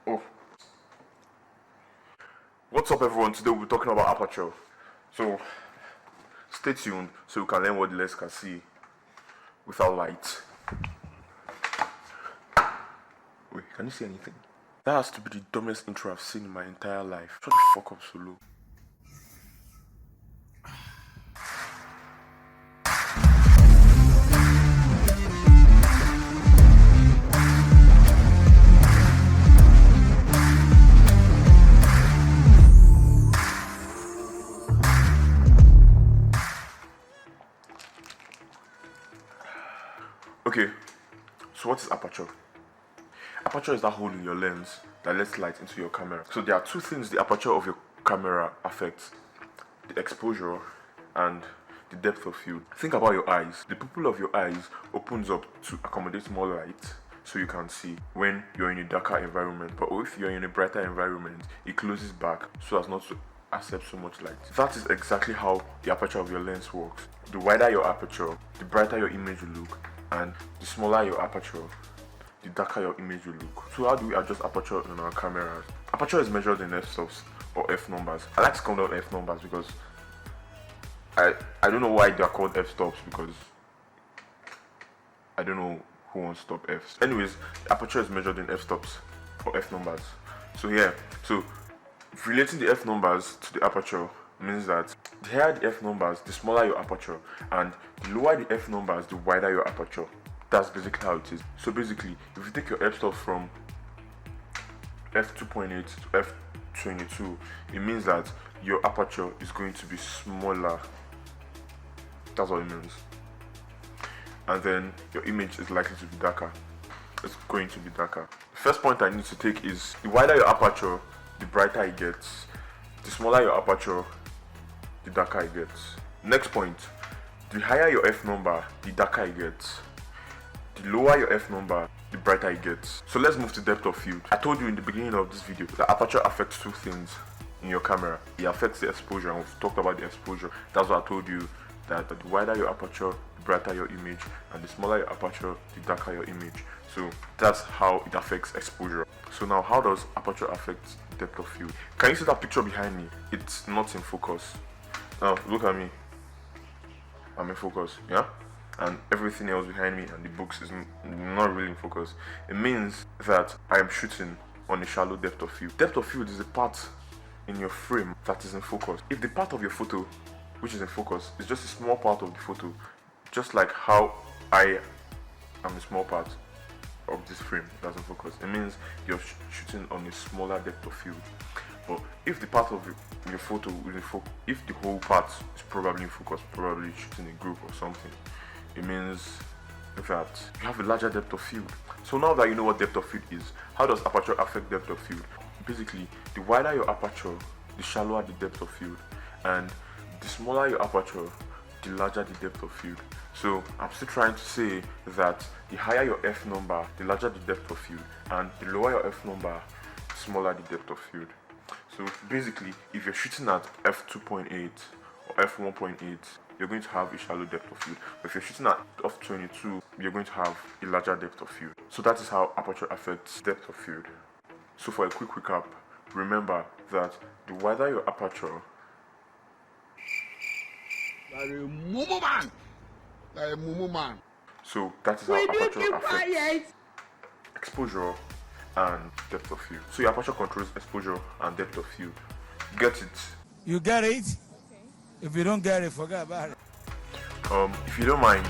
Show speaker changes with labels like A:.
A: Oh. What's up, everyone? Today we'll be talking about aperture. So stay tuned so you can learn what the lens can see without light. Wait, can you see anything? That has to be the dumbest intro I've seen in my entire life. Shut the fuck up, Solo. Okay, so what is aperture? Aperture is that hole in your lens that lets light into your camera. So there are two things the aperture of your camera affects: the exposure and the depth of field. Think about your eyes. The pupil of your eyes opens up to accommodate more light so you can see when you're in a darker environment, but if you're in a brighter environment, it closes back so as not to accept so much light. That is exactly how the aperture of your lens works. The wider your aperture, the brighter your image will look, and the smaller your aperture, the darker your image will look. So how do we adjust aperture in our cameras? Aperture is measured in f-stops or f-numbers. I like to call them f-numbers because I don't know why they are called f-stops, because I don't know who wants to stop f's. Anyways, the aperture is measured in f-stops or f-numbers. So yeah, so relating the f-numbers to the aperture means that the higher the f-numbers, the smaller your aperture, and the lower the f-numbers, the wider your aperture. That's basically how it is. So basically, if you take your f-stops from f2.8 to f22, it means that your aperture is going to be smaller. That's what it means. And then your image is likely to be darker. It's going to be darker. The first point I need to take is the wider your aperture, the brighter it gets. The smaller your aperture, the darker it gets. Next point, the higher your f number, the darker it gets. The lower your f number, the brighter it gets. So let's move to depth of field. I told you in the beginning of this video that aperture affects two things in your camera. It affects the exposure, and we've talked about the exposure. That's why I told you that the wider your aperture, the brighter your image, and the smaller your aperture, the darker your image. So that's how it affects exposure. So now, how does aperture affect depth of field? Can you see that picture behind me? It's not in focus. Now look at me. I'm in focus, yeah? And everything else behind me and the books is not really in focus. It means that I am shooting on a shallow depth of field. Depth of field is a part in your frame that is in focus. If the part of your photo which is in focus is just a small part of the photo, just like how I am a small part of this frame that's in focus, it means you're shooting on a smaller depth of field. But if the part of your photo is in focus, if the whole part is probably in focus, probably shooting a group or something, it means that you have a larger depth of field. So now that you know what depth of field is, how does aperture affect depth of field? Basically, the wider your aperture, the shallower the depth of field, and the smaller your aperture, the larger the depth of field. So I'm still trying to say that the higher your f number, the larger the depth of field, and the lower your f number, the smaller the depth of field. So basically, if you're shooting at f2.8 or f1.8, you're going to have a shallow depth of field. But if you're shooting at f22, you're going to have a larger depth of field. So that is how aperture affects depth of field. So for a quick recap, remember that the wider your aperture, so that is how aperture affects exposure and depth of field. So your aperture controls exposure and depth of field. Get it?
B: You get it? Okay. If you don't get it, forget about it.
A: If you don't mind,